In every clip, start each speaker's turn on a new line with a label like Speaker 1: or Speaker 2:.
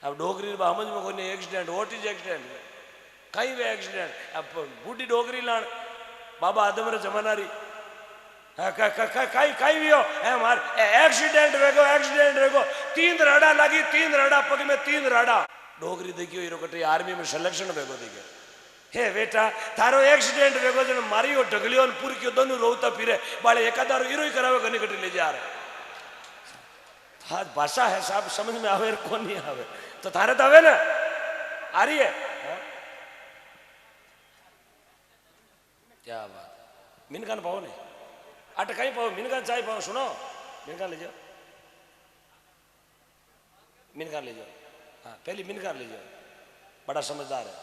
Speaker 1: अब डोगरी समझ में कोई एक्सीडेंट वोट इज एक्सीडेंट कहीं भी एक्सीडेंट अब बूढ़ी डोगरी लाण बाबा आदम रे जमाना री कहीं भी हो मार एक्सीडेंट वेगो 3 राडा लगी 3 राडा पग में 3 राडा डोगरी देखियो हीरो कटे आर्मी में सिलेक्शन वेगो देखियो हे बेटा थारो एक्सीडेंट वेगो जन मारियो ढगलियो न पूरी क्यों दोनों रोता फिरे बाले एकादारो हीरो ही करावे घनी कटे ले जा रहे हाँ भाषा है साहब समझ में आवे कौन नहीं आवे तो थारे तो आवे ना आ रही है क्या बात मिनकान पाओ नहीं अट कहीं पाओ मिनकान चाय पाओ सुनो मिनकान ले जाओ मिनकान ले जाओ हाँ पहली मिनकान ले जाओ बड़ा समझदार है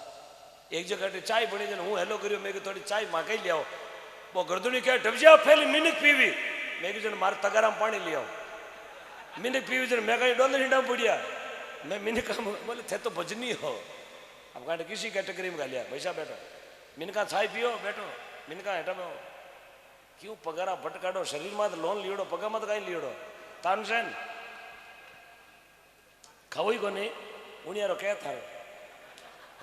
Speaker 1: एक जगह चाय बनी जन हूँ हेलो करियो मैं थोड़ी चाय मांग ही लियाओ वो गर्दुनी क्या डब जाओ पहली मिनक पीवी मैं जन मार तगाराम पानी लियाओ मिनक पीवी जन मैं कहीं डोल हिंडा बढ़िया मैं मिनक बोले थे तो भजनी हो अब कहा किसी कैटेगरी में गालिया भैसा बैठो मिनका चाय पियो बैठो मिनका हेठा में क्यों पगारा भटकाडो शरीर में लोन लियोड़ो पगा मत कहीं लियोड़ो तानसेन खावई को नहीं उनियारो क्या थारो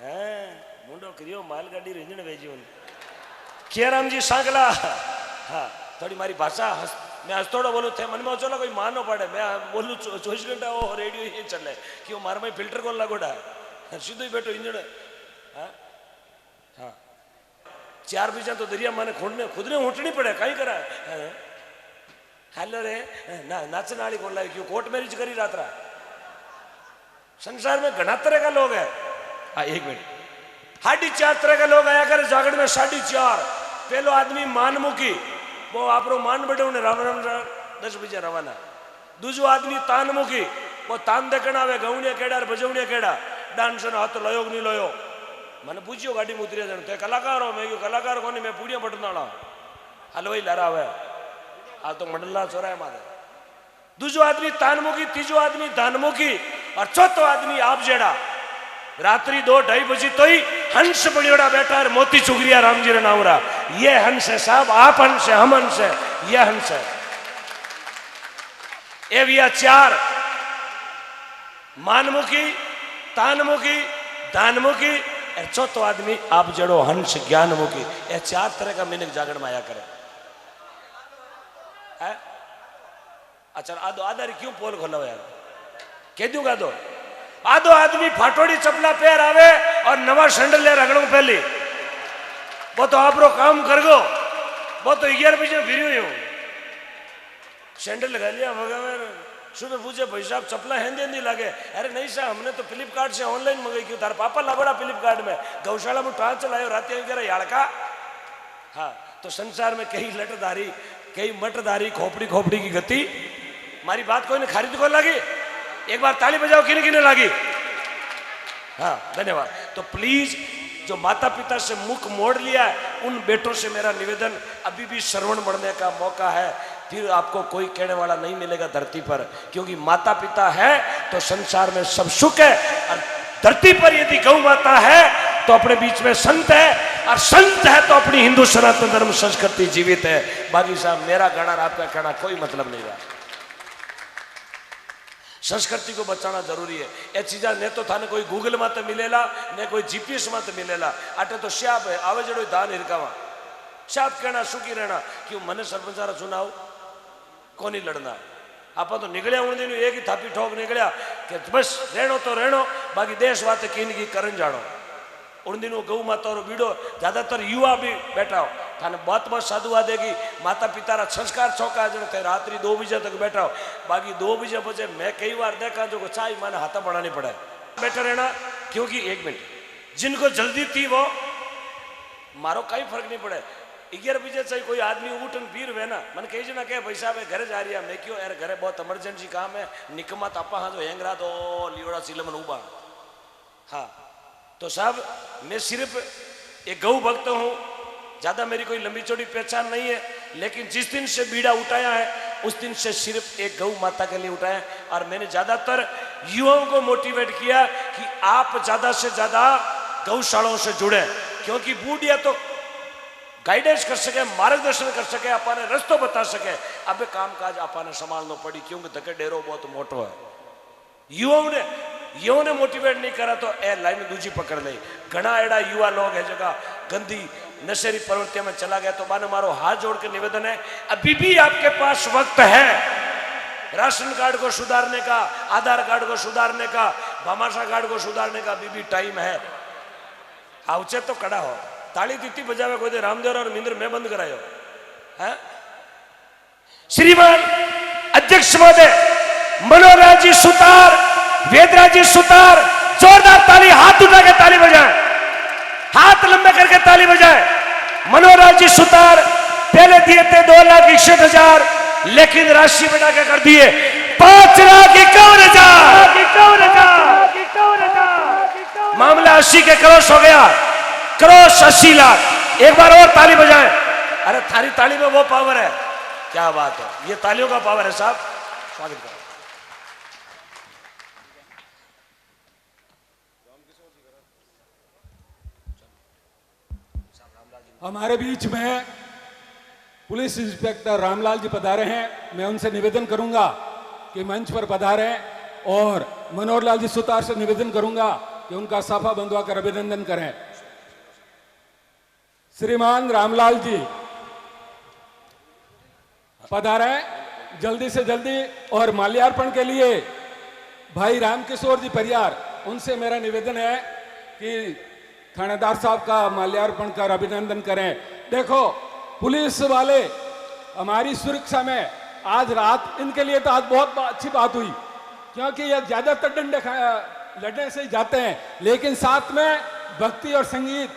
Speaker 1: हैं मुंडो करियो मालगाड़ी रेंजण वेजियो कियाराम जी सांगला हाँ थोड़ी मारी भाषा मैं हंसतोड़ो बोलू थे मन में चलो कोई मानो पड़े मैं बोलू 24 घंटा वो रेडियो ही चले क्यों मार में फिल्टर को लगोड़ा सीधो ही बैठो इंजन हाँ हाँ 4 बीजा तो दरिया माने खुद ने उठनी पड़े कहीं करा हेलो रे ना नाचने वाली कौन लाई क्यों कोर्ट मैरिज करी रात रा संसार में घना तरह का लोग है हाँ 1 मिनट 4.5 तरह के लोग आया करे जागड़ में 4.5 पहलो आदमी मानमुखी वो आप मान बैठे उन्हें राम राम 10 बजे रवाना दूसरो आदमी तानमुखी वो तान देखना आवे गौणिया केड़ा बजौणिया केड़ा डांस हाथ लयो नहीं लयो मैंने पूछियो गाड़ी में उतरिया जन ते कलाकार हो मैं कलाकार को नहीं मैं पूड़िया पटनाड़ा हलवाई लहरा हुआ आ तो मंडला चौराहे मारे दूसरो आदमी तानमुखी तीसरो आदमी दानमुखी और चौथो आदमी आप जेड़ा रात्रि 2-2:30 बजे तो ही हंस बड़ियोड़ा बैठा है मोती चुगरिया राम जी रे नावरा ये हंस है साहब आप हंस है हम हंस है ये हंस है ए भैया 4 मानमुखी तानमुखी दानमुखी चौथो आदमी आप जड़ो हंस ज्ञानमुखी ये 4 तरह का मिनक जागरण में आया करे अच्छा आदो आधार क्यों पोल खोलो यार कह दूंगा दो आधो आदमी फाटोड़ी चपला पैर आवे और नवा सैंडल ले रगड़ू पहले वो तो आप काम कर गो वो तो 11 बजे फिर हूँ सैंडल लगा लिया भगवान सुबह पूछे भाई साहब चपला हेंदी नहीं लागे अरे नहीं साहब हमने तो फ्लिपकार्ट से ऑनलाइन मंगाई क्यों तार पापा लागोड़ा फ्लिपकार्ट में गौशाला में ट्रांस चलायो रात याड़का हाँ तो संसार में कई लटधारी कई मटधारी खोपड़ी खोपड़ी की गति मारी बात कोई ने खरीद को लगी एक बार ताली बजाओ किने किने लगी हाँ धन्यवाद तो प्लीज जो माता पिता से मुख मोड़ लिया है उन बेटों से मेरा निवेदन अभी भी श्रवण बढ़ने का मौका है फिर आपको कोई कहने वाला नहीं मिलेगा धरती पर क्योंकि माता पिता है तो संसार में सब सुख है और धरती पर यदि गौ माता है तो अपने बीच में संत है और संत है तो अपनी हिंदू सनातन धर्म संस्कृति जीवित है बाकी साहब मेरा कहना आपका कहना कोई मतलब नहीं रहा संस्कृति को बचाना जरूरी है ये चीजा ने तो थाने कोई गूगल में तो मिलेला ने कोई जीपीएस में तो मिलेला अटे तो श्याप है आवे जड़ो दान हिरकावा श्याप कहना सुखी रहना क्यों मने सरपंचारा चुनाव को नहीं लड़ना आप तो निकलिया उन दिन एक ही थापी ठोक निकलिया कि बस रहनो तो रहनो बाकी देश वाते किन की करन जानो उन दिनों गौ माता और बीड़ो ज्यादातर युवा भी बैठा हो थाने बहुत बहुत साधुआ देगी माता पिता रा संस्कार चौका जो थे रात्रि 2 बजे तक बैठा हो बाकी 2 बजे बजे मैं कई बार देखा जो चाय माने हाथा बढ़ानी पड़े बैठा रहना क्योंकि 1 मिनट जिनको जल्दी थी वो मारो कहीं फर्क नहीं पड़े 11 बजे से कोई आदमी उठन पीर वे ना मन कही जना के भाई साहब घर जा रही है मैं क्यों यार घरे बहुत इमरजेंसी काम है निकमा तापा हाँ जो हैंगरा तो लियोड़ा सिलमन उबा हाँ तो साहब मैं सिर्फ एक गौ भक्त हूँ ज्यादा मेरी कोई लंबी चौड़ी पहचान नहीं है लेकिन जिस दिन से बीड़ा उठाया है उस दिन से सिर्फ एक गौ माता के लिए उठाया और मैंने ज्यादातर युवाओं को मोटिवेट किया कि आप ज्यादा से ज्यादा गौशालाओं से जुड़े क्योंकि बूढ़िया तो गाइडेंस कर सके मार्गदर्शन कर सके अपने रस्तों बता सके अब काम काज अपने संभालना पड़ी क्योंकि धके डेरो बहुत मोटो है युवाओं ने यो ने मोटिवेट नहीं करा तो ए लाइन दूजी पकड़ ले। घना एड़ा युवा लोग है जगह गंदी नशेरी प्रवृत्तियों में चला गया। तो मानो मारो हाथ जोड़ के निवेदन है, अभी भी आपके पास वक्त है राशन कार्ड को सुधारने का, आधार कार्ड को सुधारने का, भामाशाह कार्ड को सुधारने का अभी भी टाइम है। आवचे तो कड़ा हो, ताली दीती बजावे कोई दे रामदेव और मिंद्र में बंद करायो है। श्रीमान अध्यक्ष महोदय मनोहर जी सुतार, वेदराज जी सुतार, जोरदार ताली, हाथ उठा के ताली बजाए, हाथ लंबे करके ताली बजाए। मनोहर जी सुतार पहले दिए थे 2,61,000, लेकिन राशि बढ़ा के कर दिए 5,51,000। मामला 80 के क्रॉस हो गया, क्रॉस 80 लाख। एक बार और ताली बजाएं। अरे थारी ताली में वो पावर है, क्या बात है, ये तालियों का पावर है साहब। स्वागत करो।
Speaker 2: हमारे बीच में पुलिस इंस्पेक्टर रामलाल जी पधारे हैं। मैं उनसे निवेदन करूंगा कि मंच पर पधारें और मनोहर लाल जी सुतार से निवेदन करूंगा कि उनका साफा बंधवाकर अभिनंदन करें। श्रीमान रामलाल जी पधारें जल्दी से जल्दी। और माल्यार्पण के लिए भाई रामकिशोर जी परियार, उनसे मेरा निवेदन है कि थानेदार साहब का माल्यार्पण कर अभिनंदन करें। देखो पुलिस वाले हमारी सुरक्षा में आज रात, इनके लिए तो आज बहुत अच्छी बात हुई क्योंकि ये ज्यादातर डंडे लड़ने से ही जाते हैं, लेकिन साथ में भक्ति और संगीत,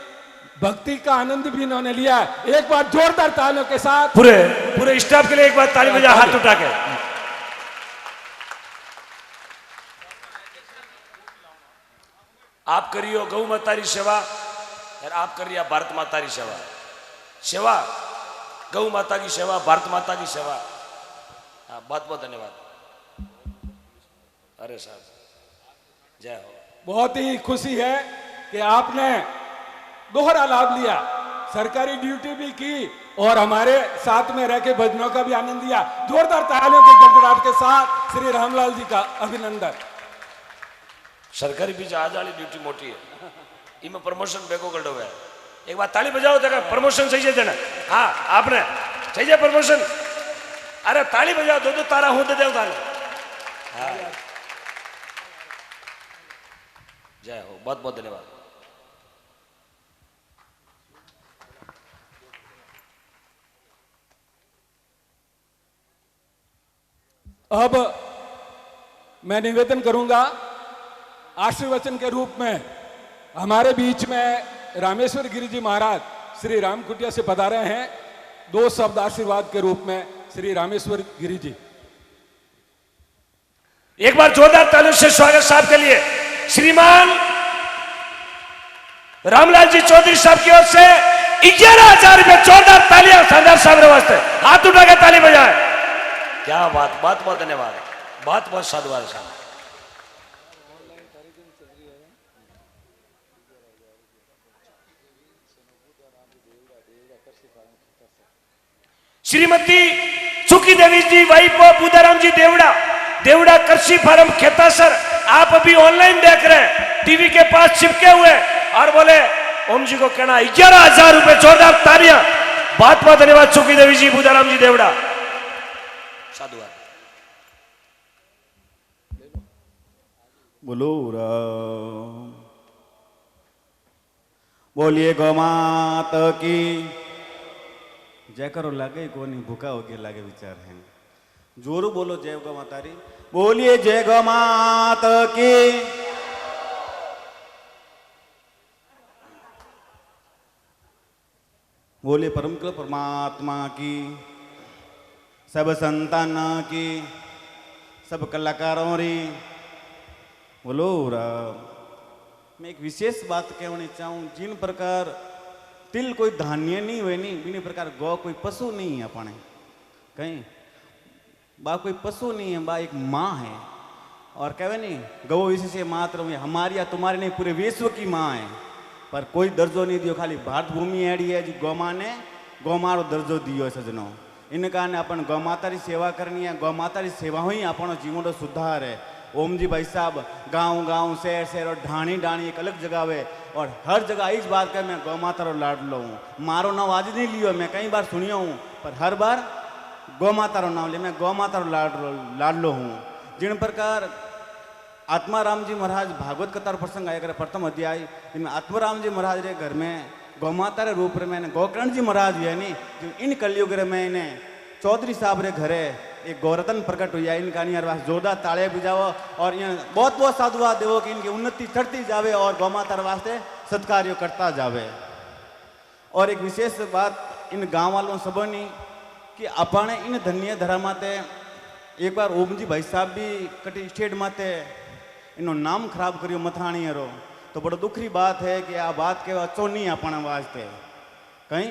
Speaker 2: भक्ति का आनंद भी इन्होंने लिया। एक बार जोरदार तालियों के साथ
Speaker 1: पूरे स्टाफ के लिए एक बार ताली बजा, हाथ उठा के। आप करियो गौ माता की सेवा और आप करिए भारत माता की सेवा। सेवा गौ माता की सेवा, भारत माता की सेवा। हाँ, बहुत बहुत धन्यवाद। अरे साहब जय हो।
Speaker 2: बहुत ही खुशी है कि आपने दोहरा लाभ लिया, सरकारी ड्यूटी भी की और हमारे साथ में रह के भजनों का भी आनंद लिया। जोरदार तालियों के गड़गड़ाहट के साथ श्री रामलाल जी का अभिनंदन।
Speaker 1: सरकारी बीच आज वाली ड्यूटी मोटी है, इनमें प्रमोशन बेको कर है। एक बार ताली बजाओ देखा प्रमोशन सही है ना। हाँ आपने सही है प्रमोशन। अरे ताली बजाओ, दो तारा हूं दे दे ताली। हाँ जय हो, बहुत बहुत धन्यवाद।
Speaker 2: अब मैं निवेदन करूंगा आशीर्वचन के रूप में। हमारे बीच में रामेश्वर गिरी जी महाराज श्री राम कुटिया से पधारे हैं। 2 शब्द आशीर्वाद के रूप में श्री रामेश्वर गिरी जी।
Speaker 1: एक बार जोरदार तालियों से स्वागत साहब के लिए। श्रीमान रामलाल जी चौधरी साहब की ओर से 11,000 रुपये। जोरदार तालियां शानदार साहब के वास्ते, हाथ उठा के ताली बजाए। क्या बात, बहुत बहुत धन्यवाद, बहुत बहुत साधुवाद साहब। श्रीमती सुखी देवी जी वाइफ बुधाराम जी देवड़ा, देवड़ा कृषि फार्म खेतासर। आप अभी ऑनलाइन देख रहे हैं, टीवी के पास चिपके हुए और बोले ओम जी को कहना 11,000 रुपए। जोरदार तालियां, बहुत बहुत धन्यवाद सुखी देवी जी, बुधाराम जी देवड़ा, साधुवाद।
Speaker 3: बोलो राम, बोलिए गौ माता की जय करो। लागे को नहीं, भूखा हो गया लागे विचार है। जोरू बोलो जय गौ माता री। बोलिए जय गौ माता की। बोलिए परम परमात्मा की, सब संतान की, सब कलाकारों री। बोलो राम। मैं एक विशेष बात कहनी चाहूँ, जिन प्रकार तिल कोई धान्य नहीं हुए नहीं, बिनी प्रकार गौ कोई पशु नहीं है अपने कहीं, बा कोई पशु नहीं है, बा एक माँ है। और कहे नहीं गौ इसी से मात्र हमारी या तुम्हारी नहीं, पूरे विश्व की माँ है। पर कोई दर्जो नहीं दियो, खाली भारत भूमि एड़ी है जी गौ माँ ने गौ मारो दर्जो दियो है सजनो। इन कारण अपन गौ माता की सेवा करनी है। गौ माता की सेवा ही अपन जीवन सुधार है। ओम जी भाई साहब गांव गांव शहर शहर और ढाणी ढाणी एक अलग जगह है और हर जगह इस बात का मैं गौ माता रो लाडलो हूँ। मारो नाम आज नहीं लियो, मैं कई बार सुनियो हूँ, पर हर बार गौ माता रो नाम लिया। मैं गौ माता रो लाडलो हूँ। जिन प्रकार आत्माराम जी महाराज भागवत कथा प्रसंग आया करे प्रथम अध्याय, जिनमें आत्माराम जी महाराज रे घर में गौ माता रे रूप में गोकर्ण जी महाराज यानी जो इन कलयुग में इन्हें चौधरी साहब रे घरे एक गौरतन प्रकट हुई है। इनका यार जोरदार ताड़े बजाओ और यहाँ बहुत बहुत साधुवाद देवो कि इनकी उन्नति चढ़ती जावे और गौ माता वास्ते सत्कार्य करता जावे। और एक विशेष बात इन गांव वालों सबनी कि अपने इन धन्य धरा माते एक बार ओम जी भाई साहब भी कटी स्टेट माते इनो नाम खराब करियो मथाणी रो, तो बड़ो दुखरी बात है कि आ बात के अच्छो नहीं अपने वास्ते कहीं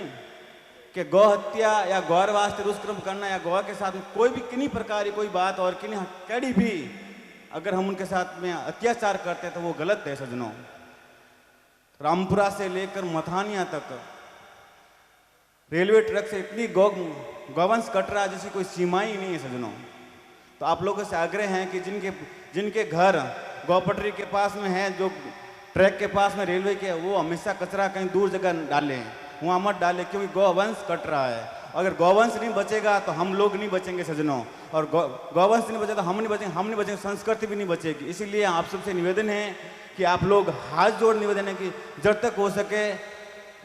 Speaker 3: कि गौ हत्या या गौर वास्ते दुष्कर्म करना या गौ के साथ में कोई भी किन्हीं प्रकार की कोई बात और किन्हीं कैडी भी अगर हम उनके साथ में अत्याचार करते तो वो गलत है सजनों। रामपुरा से लेकर मथानिया तक रेलवे ट्रैक से इतनी गौवंश कट रहा जैसी कोई सीमा ही नहीं है सजनों। तो आप लोगों से आग्रह है कि जिनके घर गौपटरी के पास में है, जो ट्रैक के पास में रेलवे के, वो हमेशा कचरा कहीं दूर जगह डालें, वहाँ मत डालें, क्योंकि गौवंश कट रहा है। अगर गौवंश नहीं बचेगा तो हम लोग नहीं बचेंगे सजनों, और गौवंश नहीं बचेगा तो हम नहीं बचेंगे, संस्कृति भी नहीं बचेगी। इसीलिए आप सबसे निवेदन है कि आप लोग हाथ जोड़ निवेदन है कि जब तक हो सके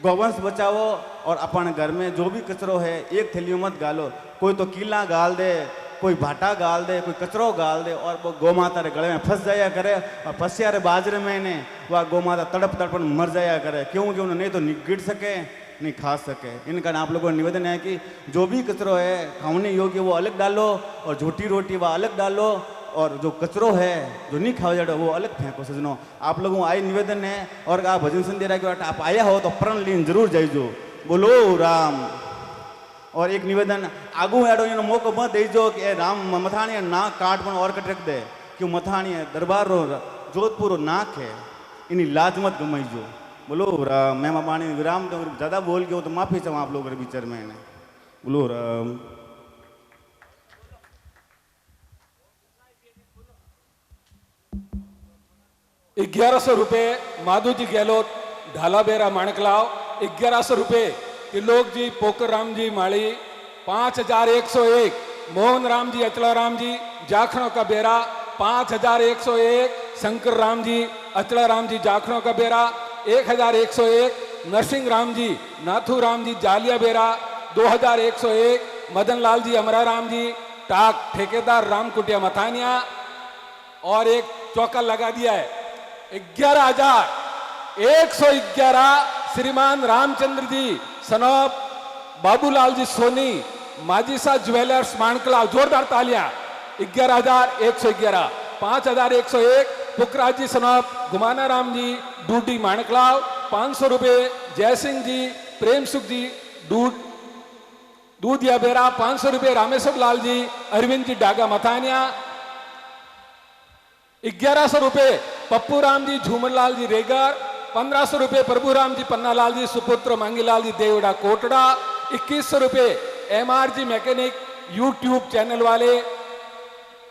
Speaker 3: गौवंश बचाओ और अपने घर में जो भी कचरो है एक थैली मत गालो। कोई तो कीला गाल दे, कोई भाटा गाल दे, कोई कचरो गाल दे और वो गौ माता रे गले में फंस जाया करे और पसिया रे बाजरे में ने वह गौ माता तड़प तड़प मर जाया करे, क्योंकि उन्हें नहीं तो गिर सके नहीं खा सके। इनका आप लोगों को निवेदन है कि जो भी कचरो है खाने योग्य वो अलग डालो और झूठी रोटी वह अलग डालो और जो कचरो है जो नहीं खाओ जाए वो अलग फेंको सजनों। आप लोगों को आई निवेदन है और आप भजन सुन दे रहा है कि आप आया हो तो प्रण लीन जरूर जाइजो। बोलो राम। और एक निवेदन आगू एडो इन मौको मत दीजो कि राम मथाणी नाक काट बन और कट रख दे, क्यों मथाणी दरबार रो जोधपुर नाक है, इन्हीं लाज मत गमाइजो। बोलो राम। मैं मानी विराम तो ज़्यादा बोल गया तो माफ़ी चाहूँ आप लोग विचार में। बोलो राम।
Speaker 2: ₹1100 माधुजी गहलोत ढालाबेरा माणकलाव, ₹1100 त्रिलोक जी पोकर राम जी माड़ी, 5101 मोहन राम जी अचला राम जी जाखड़ों का बेरा, 5101 शंकर राम जी अचला राम जी जाखड़ों का बेरा, 1101 नरसिंह राम जी नाथू राम जी जालिया बेरा, 2101 मदन लाल जी अमरा राम जी टाक ठेकेदार राम कुटिया मथानिया। और एक चौका लगा दिया है 11,111 श्रीमान रामचंद्र जी सनोप बाबूलाल जी सोनी माजिसा ज्वेलर्स माणकलाव, जोरदार तालियां। 11,111 5,101 पुखराज जी सनोप गुमाना राम जी डूडी माणकलाव, ₹500 जयसिंह जी प्रेम सुख जी दूधिया बेरा, ₹500 रामेश्वर लाल जी अरविंद जी डागा मथानिया, 1100 पप्पू राम जी झूमरलाल जी रेगर, 1500 प्रभु राम जी पन्नालाल जी सुपुत्र Mangilal ji Devda Kotda, 2100 MRG mechanic YouTube channel वाले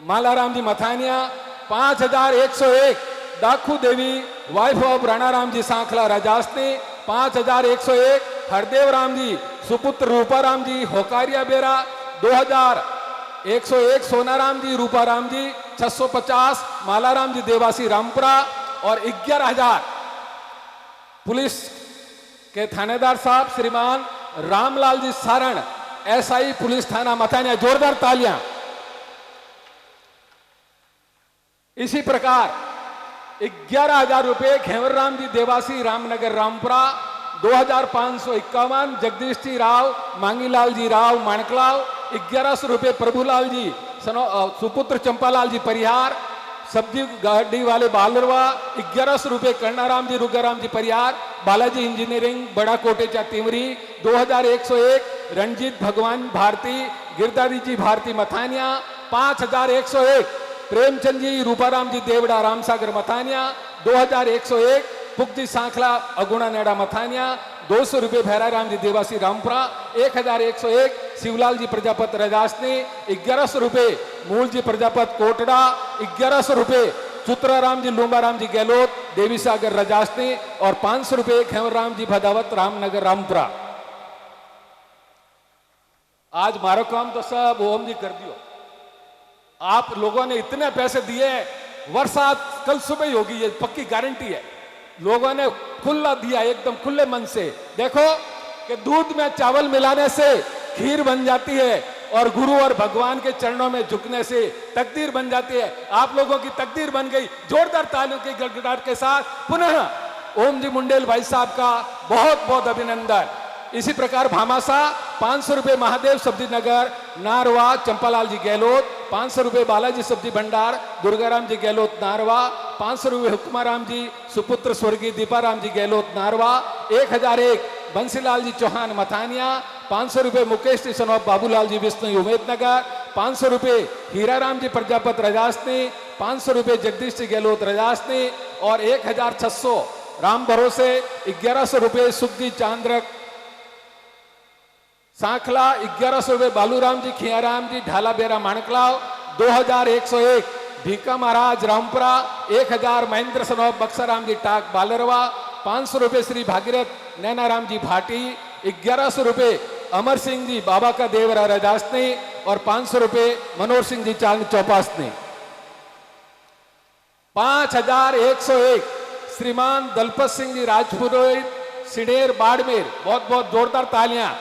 Speaker 2: मालाराम जी मथानिया, 5101 दाखू देवी वाइफ ऑफ राणाराम जी सांखला राजास्ती, 5101 हरदेव राम जी सुपुत्र रूपाराम जी होकारिया बेरा, 2101 सोनाराम जी रूपाराम जी, 650 मालाराम जी देवासी रामपुरा और 11,000 पुलिस के थानेदार साहब श्रीमान रामलाल जी सारण SI पुलिस थाना मथानिया, जोरदार तालियां। इसी प्रकार 11,000 रुपए खेवर राम जी देवासी रामनगर रामपुरा, 2,551 जगदीश जी राव मांगीलाल जी राव माणकलाव, 1100 प्रभुलाल जी सुपुत्र चंपालाल जी परिहार सब्जी गाड़ी वाले बालरवा, 1100 कर्णाराम जी रुगाराम जी परिहार बालाजी इंजीनियरिंग बड़ा कोटेचा तिमरी, 2101 रणजीत भगवान भारती गिरधारी जी भारती मथानिया, 5101 प्रेमचंद जी रूपाराम जी देवड़ा रामसागर मथानिया, 2101 पुक्जी सांखला अगुणा नेड़ा मथानिया, 200 रुपये भैराराम जी देवासी रामपुरा, 1101 शिवलाल जी प्रजापत रजासनी, 1100 रुपये मूल जी प्रजापत कोटड़ा, 1100 रुपये चुत्राराम जी लूंबाराम जी गहलोत देवी सागर रजासनी और 500 रुपये खेवराम जी भदावत रामनगर रामपुरा। आज मारो काम तो सब ओम जी कर दियो। आप लोगों ने इतने पैसे दिए, बरसात कल सुबह ही होगी, ये पक्की गारंटी है। लोगों ने खुला दिया, एकदम खुले मन से। देखो कि दूध में चावल मिलाने से खीर बन जाती है और गुरु और भगवान के चरणों में झुकने से तकदीर बन जाती है। आप लोगों की तकदीर बन गई। जोरदार तालियों की गड़गड़ाहट के साथ पुनः ओम जी मुंडेल भाई साहब का बहुत बहुत अभिनंदन। इसी प्रकार भामासा 500 रुपये महादेव सब्जी नगर नारवा चंपालाल जी गहलोत, 500 रुपये बालाजी सब्जी भंडार दुर्गाराम जी गहलोत नारवा, 500 रुपये हुक्माराम जी सुपुत्र स्वर्गीय दीपाराम जी गहलोत नारवा, 1001 बंसीलाल जी चौहान मथानिया, 500 रुपये मुकेश जी सनौप बाबूलाल जी विष्णु उमेदनगर, 500 रुपये हीराराम जी प्रजापत रजासनी, 500 रुपये जगदीश जी गहलोत रजासनी और 1600 राम भरोसे, 1100 रुपये सुखजी चांद्रक सांखला, 1100 रुपये बालूराम जी खियाराम जी ढाला बेरा माणकलाव, 2101 भीका महाराज रामपुरा, 1000 महेंद्र सनौप बक्साराम जी टाक बालरवा, 500 रुपये श्री भागीरथ नैनाराम जी भाटी, 1100 रुपये अमर सिंह जी बाबा का देवरा रजासनी और 500 रुपये मनोहर सिंह जी चांद चौपासनी। 5101 श्रीमान दलपत सिंह जी राजपुरोहित सिडेर बाड़मेर, बहुत बहुत जोरदार तालियां।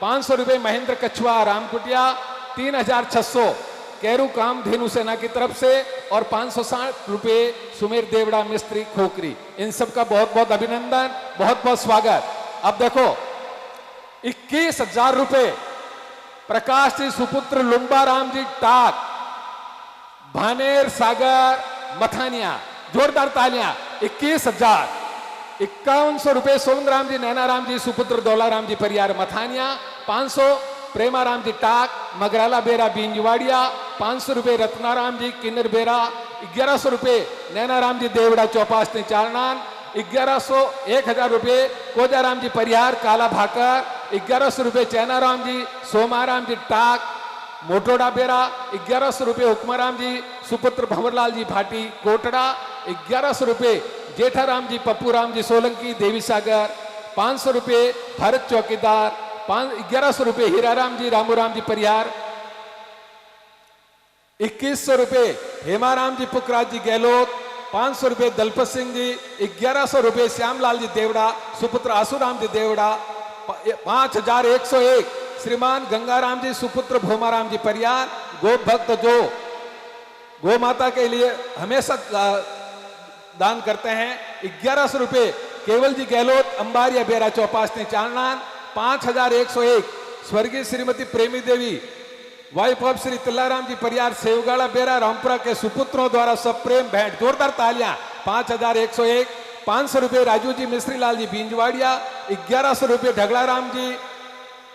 Speaker 2: 500 रुपये महेंद्र कछुआ रामकुटिया, 3600 कैरू काम धेनु सेना की तरफ से और 560 रुपये सुमेर देवड़ा मिस्त्री खोकरी। इन सब का बहुत बहुत अभिनंदन, बहुत बहुत स्वागत। अब देखो 21,000 रुपये प्रकाश जी सुपुत्र लुम्बाराम जी टाक भानेर सागर मथानिया, जोरदार तालियां। 21,000। 5100 रुपये सोमराम जी नैनाराम जी सुपुत्र दौलाराम जी परियार मथानिया, 500 प्रेमाराम जी टाक मगराला बेरा बींजवाड़िया, 500 रुपये रत्नाराम जी किन्नर बेरा, 1100 रुपये नैनाराम जी देवड़ा चौपासनी चारनान, 1000 रुपये कोजाराम जी परिहार काला भाकर, 1100 रुपये चैनाराम जी सोमाराम जी टाक मोटोड़ा बेरा, 1100 रुपये हुक्माराम जी सुपुत्र भंवरलाल जी भाटी कोटड़ा, 1100 रुपये जेठाराम जी पप्पूराम जी सोलंकी देवी सागर, 500 रुपये भरत चौकीदार, 1100 रुपये हीराराम जी रामूराम जी परिहार, 2100 रुपये हेमाराम जी पुखराज जी गहलोत, 500 रुपये दलपत सिंह जी, 1100 रुपये श्यामलाल जी देवड़ा सुपुत्र आसूराम जी देवड़ा, 5101 श्रीमान गंगाराम जी सुपुत्र भोमाराम जी परियार, गो भक्त जो गो माता के लिए हमेशा दान करते हैं, 1100 रुपये केवल जी गहलोत अंबारिया बेरा चौपासनी चारनान, 5101 स्वर्गीय श्रीमती प्रेमी देवी वाइफ ऑफ श्री तिल्लाराम जी परियार सेवगाड़ा बेरा रामपुरा के सुपुत्रों द्वारा सब प्रेम भेंट, जोरदार तालियां। 5101 500 रुपये राजू जी मिश्री लाल जी बींजवाड़िया, 1100 रुपये ढगलाराम जी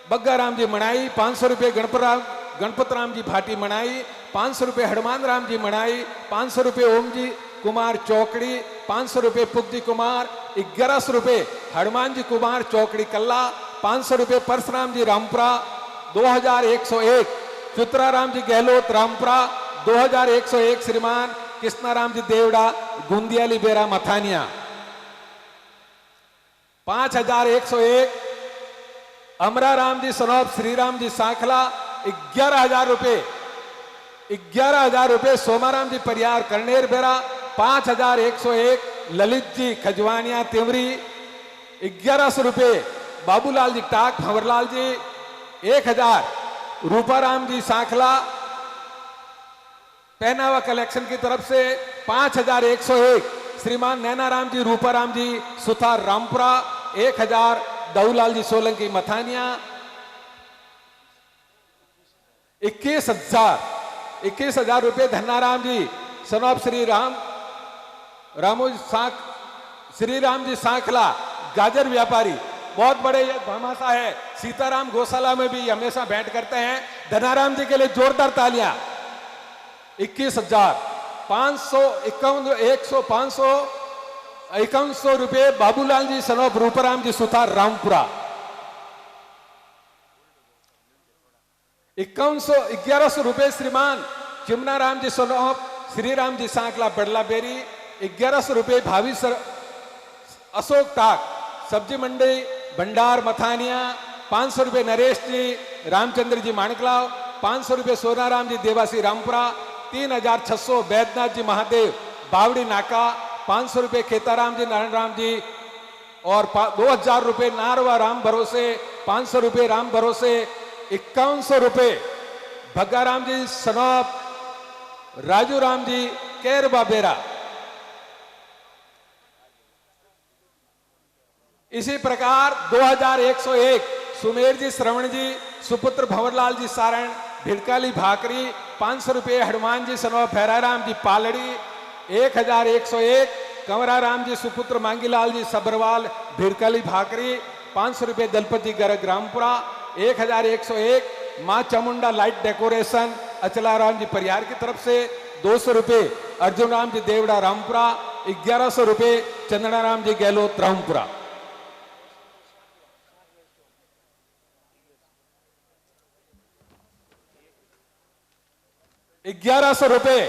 Speaker 2: बग्गाराम जी मनाई, 500 रुपये गणपत राम जी भाटी मनाई, 500 रुपये हनुमान राम जी मनाई, 500 रुपये ओम जी कुमार चौकड़ी, 500 रुपये पुगजी कुमार, 1100 रुपये हनुमान जी कुमार चौकड़ी कल्ला, 500 रुपये परशुराम जी रामपुरा, 2101 चित्राराम जी गहलोत रामपुरा, 2101 श्रीमान कृष्णाराम जी देवड़ा गुंदियाली बेरा मथानिया, 5101 अमराराम जी सनौप श्रीराम जी सांखला, 11,000 रुपये 11,000 रुपये सोमाराम जी परियार करनेर बेरा, 5101 ललित जी खजवानिया तिवरी, 1100 रुपये बाबूलाल जी टाक भंवरलाल जी, 1000 रूपाराम जी सांखला पहनावा कलेक्शन की तरफ से, 5101 श्रीमान नैनाराम जी रूपाराम जी सुथार रामपुरा, 1000 दाऊलाल जी सोलंकी मथानिया, 21,000 रुपये धन्नाराम जी सनौप श्री राम जी सांखला गाजर व्यापारी, बहुत बड़े ये भामाशा है। सीताराम गौशाला में भी हमेशा भेंट करते हैं। धनाराम जी के लिए जोरदार तालियां। 21,000 500 51 100 500 ₹5100 बाबूलाल जी सन ऑफ रूपराम जी सुथार रामपुरा। 1100 रुपए श्रीमान चिमना राम जी सन ऑफ श्री राम जी सांकला बड़ला बेरी। 1100 रुपए भावी अशोक टाक सब्जी मंडी भंडार मथानिया। 500 रुपए नरेश जी रामचंद्र जी माणकलाव। 500 रुपए सोनाराम जी देवासी रामपुरा। 3600 बैद्यनाथ जी महादेव बावड़ी नाका। 500 रुपए खेताराम जी नारायण राम जी और 2000 रुपए नारवा राम भरोसे। 500 रुपए राम भरोसे। 5100 रुपए भग्गाराम जी सनौप राजू राम जी कैरबा बेरा। इसी प्रकार 2101 सुमेर जी श्रवण जी सुपुत्र भंवरलाल जी सारण भिड़काली भाकरी। 500 रुपए हनुमान जी सनौप भैराराम जी पालड़ी। 1101 कंवरा राम जी सुपुत्र मांगीलाल जी सबरवाल भिड़काली भाकरी। 500 रुपए दलपति गर्ग रामपुरा। 1101 मां चामुंडा लाइट डेकोरेशन अचलाराम जी परियार की तरफ से। 200 रुपए अर्जुन राम जी देवड़ा रामपुरा। 1100 रुपए चंदना राम जी गहलोत रामपुरा। 1100 रुपए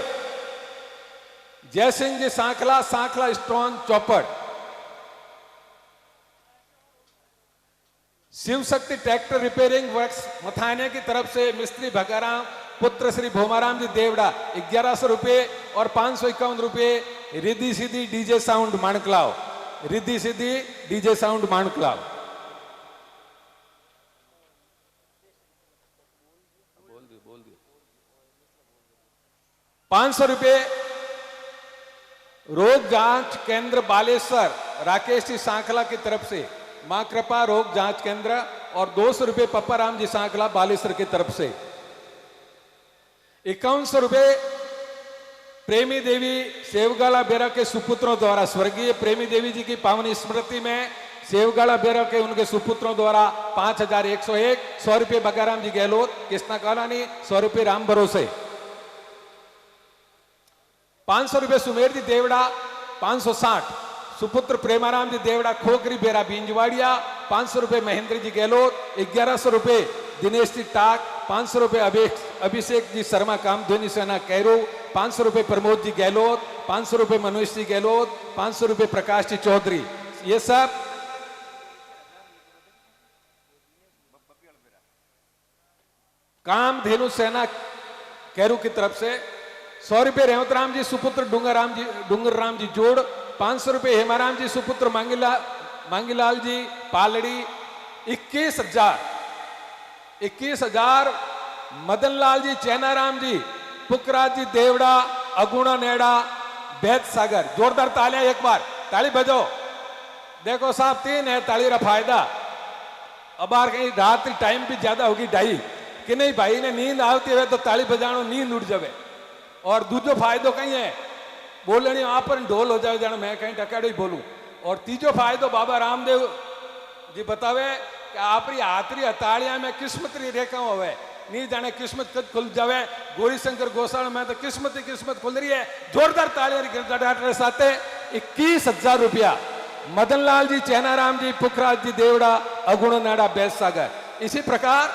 Speaker 2: जयसिंह जी सांखला सांखला स्टोन चौपट। Shiv Shakti tractor repairing works मथाने की तरफ से मिस्त्री भगाराम पुत्र श्री भोमाराम जी देवड़ा 1100 रुपए और 551 रुपए Riddhi Siddhi DJ sound Manaklao. Riddhi Siddhi DJ sound Manaklao. 500 रुपए रोग जांच केंद्र बालेश्वर राकेश जी सांखला की तरफ से मां कृपा रोग जांच केंद्र। और 200 रुपए पप्पाराम जी सांखला बालेश्वर की तरफ से। 5100 रुपए प्रेमी देवी सेवगाला बेरा के सुपुत्रों द्वारा स्वर्गीय प्रेमी देवी जी की पावन स्मृति में सेवगाला बेरा के उनके सुपुत्रों द्वारा 5101। 100 रुपए बगाराम जी गहलोत कृष्णा कॉलोनी। 100 रुपए राम भरोसे। 500 रुपए सुमेर जी देवड़ा। 560 सुपुत्र प्रेमाराम जी देवड़ा खोकरी बेरा बींजवाड़िया। 500 रुपए महेंद्र जी गहलोत। 1100 रुपए दिनेश जी टाक। 500 रुपए अभिषेक जी शर्मा कामधेनु सेना कैरो। 500 रुपए प्रमोद जी गहलोत। 500 रुपए मनोज जी गहलोत। 500 रुपए प्रकाश जी चौधरी। ये सब कामधेनु सेना कैरू की तरफ से। 100 रुपए रेवत राम जी सुपुत्र डूंगर राम जी जोड़। 500 रुपए हेमाराम जी सुपुत्र मांगीलाल जी पालड़ी। 21,000 मदनलाल जी चैनाराम जी पुकराज जी देवड़ा अगुणा नेड़ा बैत सागर। जोरदार तालियां एक बार ताली बजाओ। देखो साहब 3 है ताली का फायदा। अब बार कहीं रात टाइम भी ज्यादा होगी 2:30 कि नहीं भाई ने नींद आती है तो ताली बजानो नींद उड़ जावे। और दूसरो फायदो कहीं है बोलने वहां पर ढोल हो जाए जाने मैं कहीं टकाड़ो ही बोलूं। और तीजो फायदो बाबा रामदेव जी बतावे कि आपरी हाथरी हताड़िया में किस्मत री रेखा होवे नहीं जाने किस्मत कद खुल जावे। गौरी शंकर गौशाला में तो किस्मत ही किस्मत खुल रही है। जोरदार तालियां साथ 21,000 रुपया मदनलाल जी चैनाराम जी पुखराज जी देवड़ा अगुण नाड़ा बैस सागर। इसी प्रकार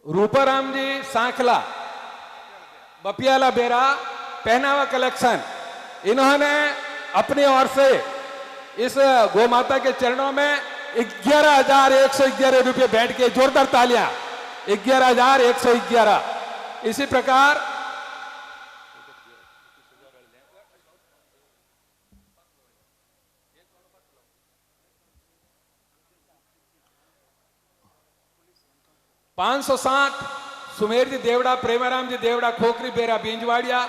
Speaker 2: रूपाराम जी सांखला बपियाला बेरा पहनावा कलेक्शन इन्होंने अपनी ओर से इस गौ माता के चरणों में 11,111 रुपये बैठ के जोरदार तालियां 11,111। इसी प्रकार $560 सुमेर जी देवड़ा प्रेमाराम जी देवड़ा खोखरी बेरा बींजवाड़िया।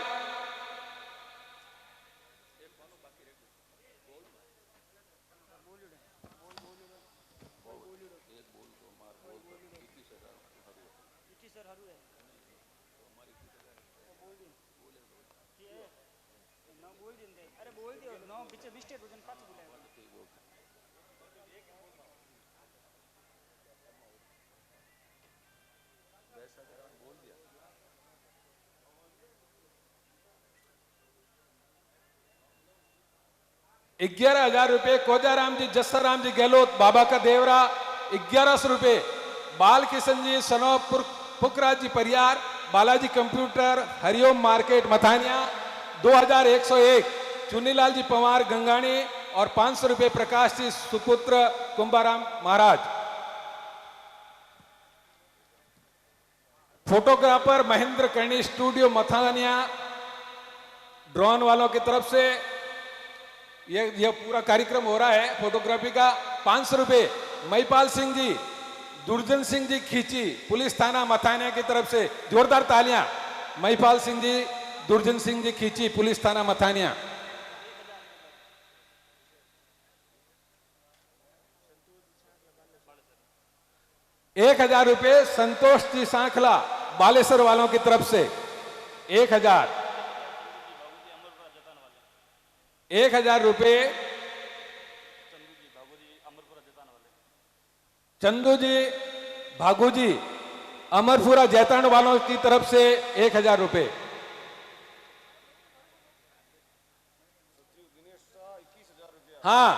Speaker 2: 11,000 रुपये कोजाराम जी जस्साराम जी गहलोत बाबा का देवरा 1100 रुपये, बाल किशन जी सनोपुर पुखराज जी परियार बालाजी कंप्यूटर हरिओम मार्केट मथानिया 2101, चुन्नीलाल जी पवार गंगाणी और 500 रुपये प्रकाश जी सुपुत्र Kumbharam Maharaj. Photographer Mahendra Karni studio Mathania drone वालों की तरफ से ये पूरा कार्यक्रम हो रहा है फोटोग्राफी का 500 रुपये। महिपाल सिंह जी दुर्जन सिंह जी खींची पुलिस थाना मथानिया की तरफ से जोरदार तालियां। महिपाल सिंह जी दुर्जन सिंह जी खींची पुलिस थाना मथानिया। ₹1000 संतोष जी सांखला बालेश्वर वालों की तरफ से 1000। 1000 रुपये चंदू जी भागू जी अमरपुरा जैतान वालों की तरफ से 1000 रुपये। हाँ,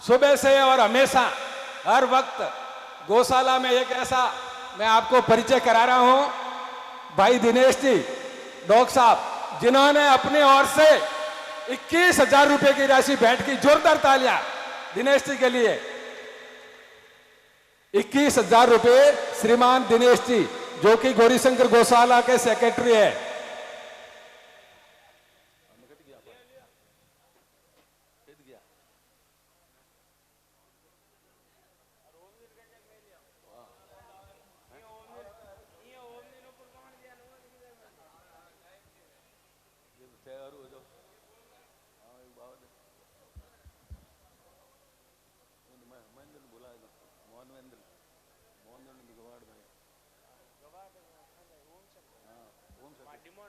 Speaker 2: सुबह से और हमेशा हर वक्त गौशाला में एक ऐसा मैं आपको परिचय करा रहा हूं, भाई दिनेश जी डॉक्टर साहब, जिन्होंने अपने ओर से 21,000 रुपए की राशि भेंट की। जोरदार तालियां दिनेश जी के लिए। 21,000 रुपए श्रीमान दिनेश जी जो कि गौरीशंकर गौशाला के सेक्रेटरी है।